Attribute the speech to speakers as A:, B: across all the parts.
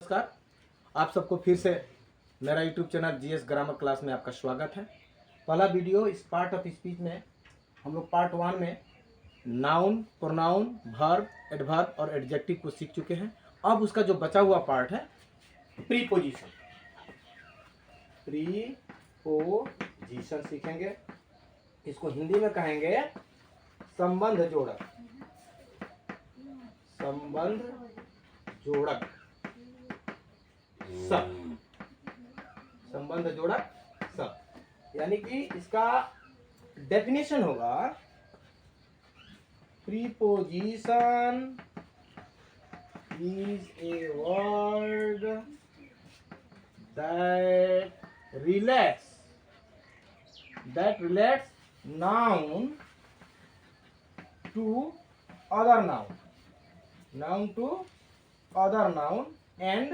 A: नमस्कार। आप सबको फिर से मेरा YouTube channel GS grammar class में आपका स्वागत है। पहला वीडियो इस पार्ट ऑफ स्पीच में हम लोग पार्ट 1 में नाउन, प्रोनाउन, वर्ब, एडवर्ब और एडजेक्टिव को सीख चुके हैं। अब उसका जो बचा हुआ पार्ट है प्रीपोजिशन। प्रीपोजिशन सीखेंगे। इसको हिंदी में कहेंगे संबंध जोड़क। संबंध जोड़क सब, संबंध जोड़क सब, यानी कि इसका डेफिनेशन होगा preposition is a word that relates noun to other noun and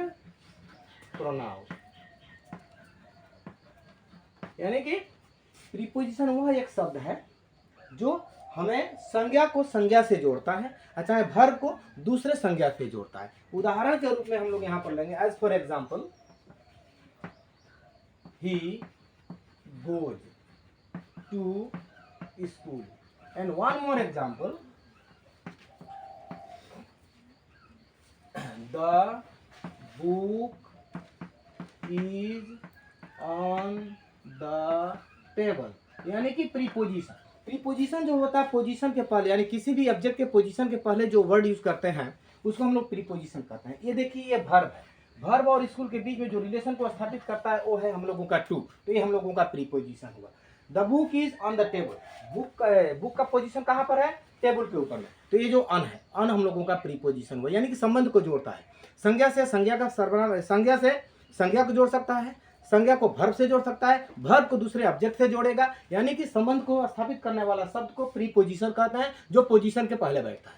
A: pronoun। यानी कि प्रीपोजिशन वह एक शब्द है जो हमें संज्ञा को संज्ञा से जोड़ता है, चाहे वर्ब को दूसरे संज्ञा से जोड़ता है। उदाहरण के रूप में हम लोग यहां पर लेंगे as for example he goes to school and one more example the book is on the table. यानी कि प्रीपोजिशन जो होता है पोजीशन के पहले, यानी किसी भी ऑब्जेक्ट के पोजीशन के पहले जो वर्ड यूज करते हैं उसको हम लोग प्रीपोजिशन कहते हैं। ये देखिए ये वर्ब है, वर्ब और स्कूल के बीच में जो रिलेशन को स्थापित करता है वो है हम लोगों का टू, तो ये हम लोगों का प्रीपोजिशन हुआ। The book is on the table, book का पोजीशन कहाँ पर है? टेबल के ऊपर में, तो ये जो अन है, अन हम लोगों का प्रीपोजिशन हुआ, यानी कि संबंध को जोड़ता है। संज्ञा से संज्ञा का सर्वनाम, संज्ञा से संज्ञा को जोड़ सकता है, संज्ञा को वर्ब से जोड़ सकता है, वर्ब को दूसरे ऑब्जेक्ट से जोड़ेगा, यानी कि संबंध को स्थापित करने वाला शब्द को प्रीपोजिशन कहते हैं, जो पोजीशन के पहले बैठता है।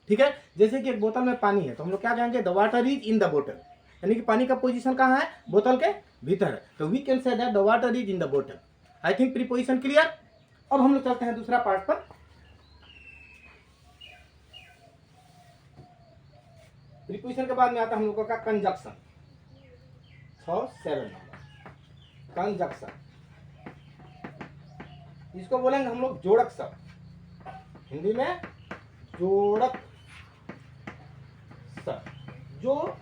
A: ठीक है, जैसे कि एक बोतल में पानी है तो हम लोग क्या कहेंगे? The water is in the बोतल, यानी कि पानी का पोजीशन कहाँ है? बोतल के भीतर है, तो we can say that the water is in the बोतल। I think preposition clear. अब हम लोग चलते हैं दूसरा पार्ट पर। प्रीपोजिशन के बाद में आता है हम लोगों का कंजक्शन। 6-7 नंबर कंजक्शन, इसको बोलेंगे हम लोग जोड़क शब्द, हिंदी में जोड़क शब्द। जो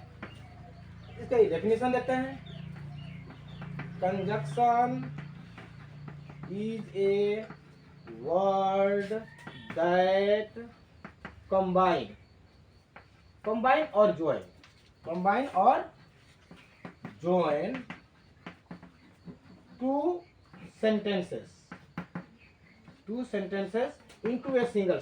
A: इसका डेफिनेशन देते हैं, conjunction is a word that combine और join two sentences into a single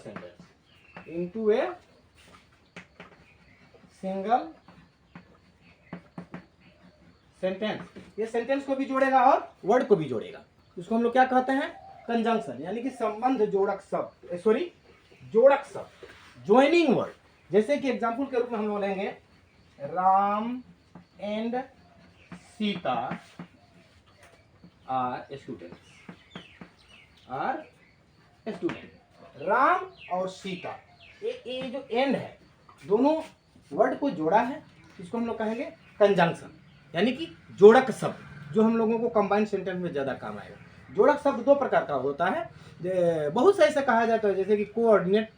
A: sentence। ये सेंटेंस को भी जोड़ेगा और वर्ड को भी जोड़ेगा, इसको हम लोग क्या कहते हैं? कंजंक्शन, यानी कि संबंध जोड़क शब्द, जोड़क शब्द, ज्वाइनिंग वर्ड। जैसे कि एग्जाम्पल के रूप में हम लोग लेंगे Ram and Sita are student. Ram और सीता, ये जो एंड है, दोनों वर्ड को जोड़ा है, इसको हम लोग कहेंगे कंजंक्शन, यानी कि जोड़क शब्द, जो हम लोगों को कंबाइंड सेंटेंस में ज्यादा काम आएगा। जोड़क शब्द दो प्रकार का होता है, बहुत सही से कहा जाता है, जैसे कि कोऑर्डिनेट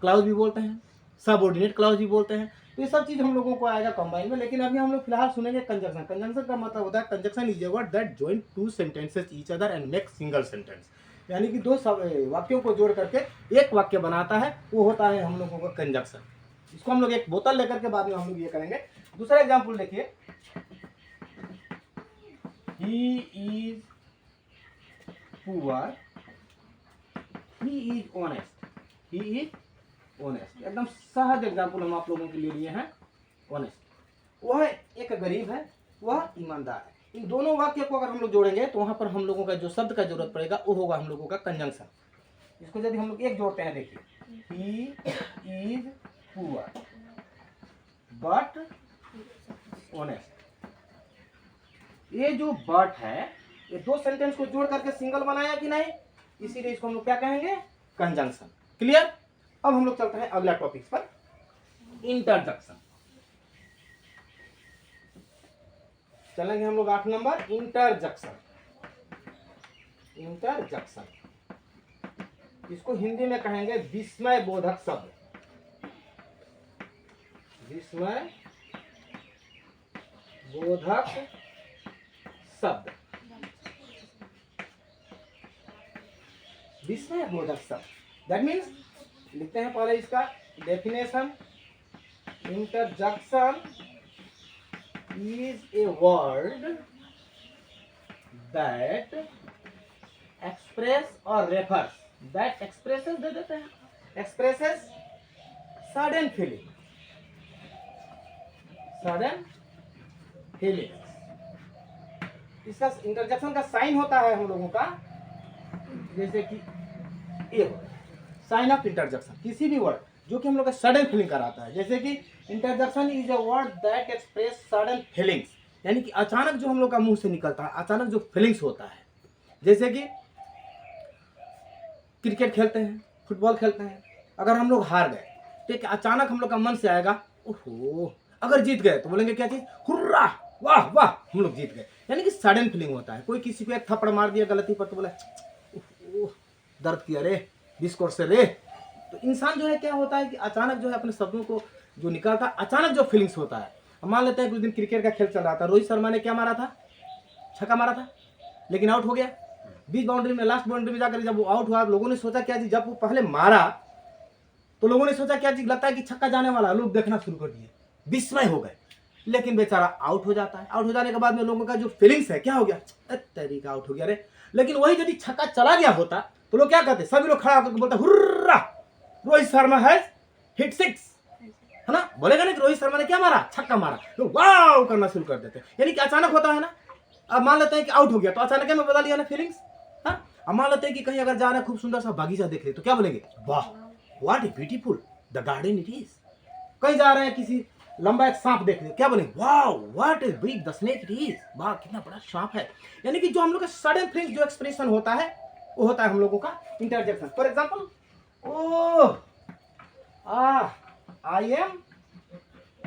A: क्लाउज भी बोलते हैं, सबऑर्डिनेट क्लाउज भी बोलते हैं, तो ये सब चीज हम लोगों को आएगा कंबाइन में। लेकिन अभी हम लोग फिलहाल सुनेंगे कंजंक्शन। कंजंक्शन का मतलब होता है conjunction is a word that join two sentences each other and make single sentence, यानी कि दो वाक्यों को जोड़ करके एक वाक्य बनाता है, वो होता है हम लोगों का कंजंक्शन। इसको हम लोग एक बोतल लेकर के बाद में हम लोग ये करेंगे। दूसरा एग्जाम्पल देखिए, he is poor, he is honest. एकदम सहज एग्जाम्पल हम आप लोगों के लिए लिए हैं, ऑनेस्ट। वह एक गरीब है, वह ईमानदार है। इन दोनों वाक्य को अगर हम लोग जोड़ेंगे तो वहां पर हम लोगों का जो शब्द का जरूरत पड़ेगा वो होगा हम लोगों का कंजंक्शन। इसको यदि हम लोग एक जोड़ते हैं, देखिए he is poor but honest. ये जो बट है, ये दो सेंटेंस को जोड़ करके सिंगल बनाया कि नहीं, इसीलिए इसको हम लोग क्या कहेंगे? कंजंक्शन। क्लियर। अब हम लोग चलते हैं अगला टॉपिक पर, इंटरजेक्शन। चलेंगे हम लोग 8 नंबर, इंटरजक्शन। इंटरजक्शन, इसको हिंदी में कहेंगे विस्मय बोधक शब्द। विस्मय बोधक शब्द, विस्मय बोधक शब्द। दैट मीन्स, लिखते हैं पहले इसका definition. इंटरजक्शन is a word that express और रेफर्स, दैट एक्सप्रेसेस दे देते हैं, expresses sudden feeling, sudden feeling. इसका इंटरजेक्शन का साइन होता है हम लोगों का, जैसे कि ये साइन ऑफ इंटरजेक्शन, किसी भी वर्ड जो कि हम लोग का सडन फीलिंग कराता है। जैसे कि interjection is a word that express sudden feelings, यानी कि अचानक जो हम लोग का मुंह से निकलता है, अचानक जो फीलिंग्स होता है। जैसे कि क्रिकेट खेलते हैं, फुटबॉल खेलते हैं, अगर हम लोग हार गए, ठीक है, अचानक हम लोग का मन से आएगा ओहो, अगर जीत गए तो बोलेंगे क्या चीज, हुर्रा, वाह वाह, हम लोग जीत गए, यानी कि सडन फीलिंग होता है। कोई किसी को एक थप्पड़ मार दिया गलती पर तो बोला दर्द किया रे, डिस्कोर से रे। तो इंसान जो है क्या होता है कि अचानक जो है अपने शब्दों को जो निकालता है, अचानक जो फीलिंग्स होता है। मान लेते हैं कुछ दिन क्रिकेट का खेल चल रहा था, रोहित शर्मा ने क्या मारा था, छक्का मारा था, लेकिन आउट हो गया। 20 बाउंड्री में, लास्ट बाउंड्री में जाकर जब वो आउट हुआ, लोगों ने सोचा क्या जी, जब वो पहले मारा तो लोगों ने सोचा क्या जी, लगता है कि छक्का जाने वाला, लोग देखना शुरू कर दिए, विस्मय हो गए। लेकिन बेचारा आउट हो जाता है। आउट हो जाने के बाद में लोगों का जो फीलिंग्स है क्या हो गया, तरीका आउट हो गया रे। लेकिन वही यदि छक्का चला गया होता तो लोग क्या कहते, सभी लोग खड़ा होकर बोलते hurrah, Rohit Sharma has hit 6, है ना, बोलेगा नहीं कि रोहित शर्मा ने क्या मारा, छक्का मारा, तो वाव करना शुरू कर देते। यानी कि अचानक होता है ना। अब मान लेते हैं कि आउट हो गया तो अचानक में बदल लिया ना फीलिंग्स। हाँ, अब मान लेते हैं कि कहीं अगर जा रहे हैं, खूब सुंदर सा बगीचा देख ले तो क्या बोलेंगे, वाह what a beautiful the garden it is. कहीं जा रहे हैं, किसी लंबा एक सांप देख ले, क्या बोलेंगे, वाह what a big the snake it is, वाह कितना बड़ा सांप है। यानी कि जो हम लोग का सडन फीलिंग जो एक्सप्रेशन होता है वो होता है हम लोगों का interjection. For example, oh I am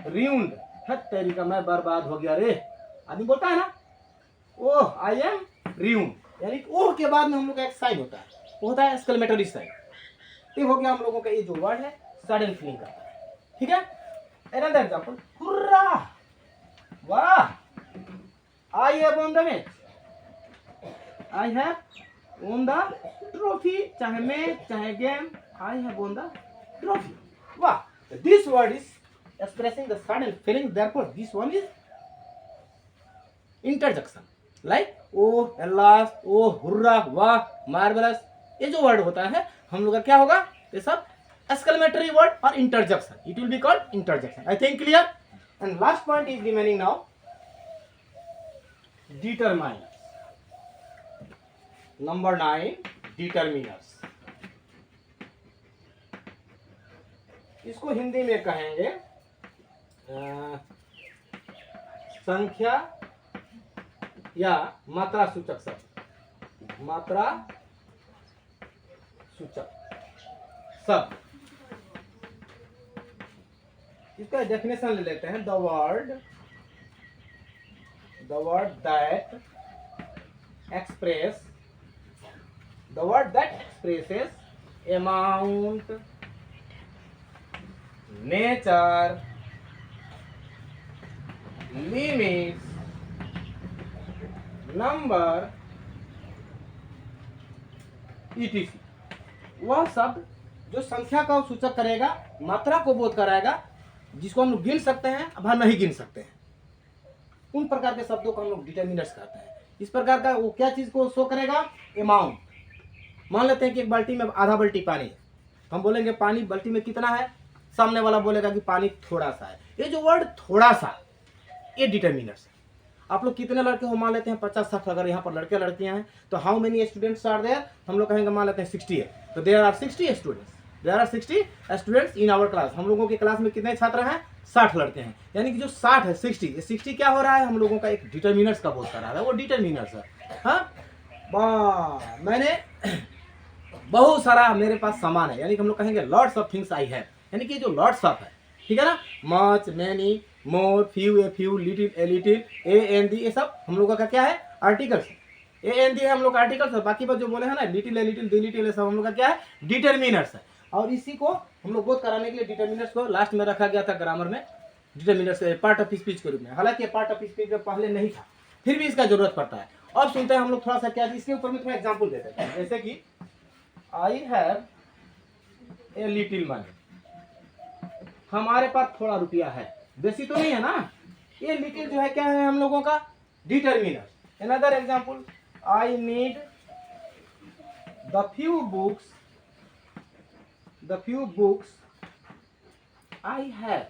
A: ruined, तेरी का मैं बर्बाद हो गया रे, आदमी बोलता है ना, ओह आई एम ruined, यानी ओह के बाद में हम लोग का एक साइन होता है, वो होता है एक्सक्लेमेटरी साइन। ये हो गया हम लोगों का ये जो वर्ड है सडन फीलिंग का, ठीक है। अनदर एग्जांपल, हुर्रा, वाह I have won the match, I have won the trophy, चाहे मैच चाहे game, I have won the trophy, वाह। This word is expressing the sudden feeling, therefore this one is interjection, like oh alas, oh hurrah, wah, marvelous। ये जो word होता है हम लोग का क्या होगा, ये सब exclamatory word और interjection, it will be called interjection। I think clear? And last point is remaining now, determiners। number 9, determiners। इसको हिंदी में कहेंगे संख्या या मात्रा सूचक शब्द, मात्रा सूचक शब्द। इसका डेफिनेशन ले लेते हैं, the word that express, the word that expresses amount, nature, limits, number, etc। वह शब्द जो संख्या का सूचक करेगा, मात्रा को बोध कराएगा, जिसको हम लोग गिन सकते हैं अथवा नहीं गिन सकते हैं, उन प्रकार के शब्दों को हम लोग डिटर्मिनर्स कहते हैं। इस प्रकार का वो क्या चीज को शो करेगा, अमाउंट। मान लेते हैं कि एक बाल्टी में आधा बाल्टी पानी है, हम बोलेंगे पानी बाल्टी में कितना है, सामने वाला बोलेगा कि पानी थोड़ा सा है। ये जो वर्ड थोड़ा सा, ये डिटर्मिनर्स है। आप लोग कितने लड़के हो, मान लेते हैं 50-60, अगर यहाँ पर लड़के लड़कियां हैं तो how many students are there, हम लोग कहेंगे मान लेते हैं 60 है, तो there are 60 students, there are 60 students in our class. हम लोगों की क्लास में कितने छात्र हैं, 60 लड़के हैं। यानी कि जो 60 है, 60 क्या हो रहा है, हम लोगों का एक डिटर्मिनर्स का बोध कर रहा है, वो डिटर्मिनर्स है। हाँ, मैंने बहुत सारा मेरे पास सामान है, यानी कि हम लोग कहेंगे lots of things I have, यानी कि जो लॉट्स ऑफ है, ठीक है ना। Much, many, more, few, a few, little, a little, a an the, ये सब हम लोगों का क्या है, आर्टिकल्स। ए एन दी है हम लोग का आर्टिकल्स है, बाकी बात जो बोले हैं ना little, a little, the little, ये सब हम लोग का क्या है, डिटर्मिनर्स है। और इसी को हम लोग बोध कराने के लिए डिटर्मिनर्स को लास्ट में रखा गया था ग्रामर में, डिटर्मिनर्स पार्ट ऑफ स्पीच के रूप में। हालांकि पार्ट ऑफ स्पीच में पहले नहीं था, फिर भी इसका जरूरत पड़ता है। अब सुनते हैं हम लोग थोड़ा सा क्या, इसके ऊपर में थोड़ा एग्जाम्पल देते हैं। जैसे कि I have a little money, हमारे पास थोड़ा रुपया है, बेसी तो नहीं है ना। ये लिटिल जो है क्या है हम लोगों का, determiner. Another example, I need the few books I have,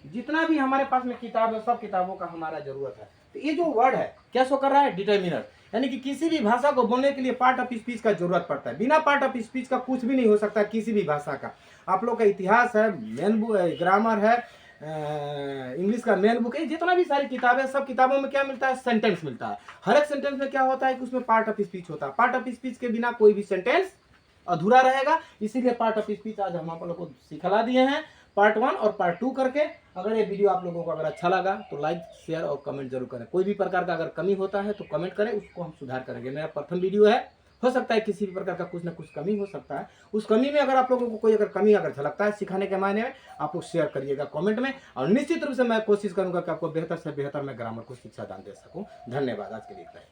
A: जितना भी हमारे पास में किताब है सब किताबों का हमारा जरूरत है। तो ये जो वर्ड है क्या शो कर रहा है, डिटर्मिनर। यानी कि किसी भी भाषा को बोलने के लिए पार्ट ऑफ स्पीच का जरूरत पड़ता है। बिना पार्ट ऑफ स्पीच का कुछ भी नहीं हो सकता किसी भी भाषा का। आप लोग का इतिहास है, मेन बुक ग्रामर है, इंग्लिश का मेन बुक है, जितना भी सारी किताबें, सब किताबों में क्या मिलता है, सेंटेंस मिलता है। हर एक सेंटेंस में क्या होता है कि उसमें पार्ट ऑफ स्पीच होता है। पार्ट ऑफ स्पीच के बिना कोई भी सेंटेंस अधूरा रहेगा। इसीलिए पार्ट ऑफ स्पीच आज हम आप लोग को सिखला दिए हैं, पार्ट 1 और पार्ट 2 करके। अगर ये वीडियो आप लोगों को अगर अच्छा लगा तो लाइक, शेयर और कमेंट जरूर करें। कोई भी प्रकार का अगर कमी होता है तो कमेंट करें, उसको हम सुधार करेंगे। मेरा प्रथम वीडियो है, हो सकता है किसी भी प्रकार का कुछ ना कुछ कमी हो सकता है। उस कमी में अगर आप लोगों को कोई अगर कमी अगर झलकता है सिखाने के मायने में, आप लोग शेयर करिएगा कमेंट में। और निश्चित रूप से मैं कोशिश करूंगा कि आपको बेहतर से बेहतर मैं ग्रामर को शिक्षा दान दे सकूं। धन्यवाद, आज के लिए इतना ही।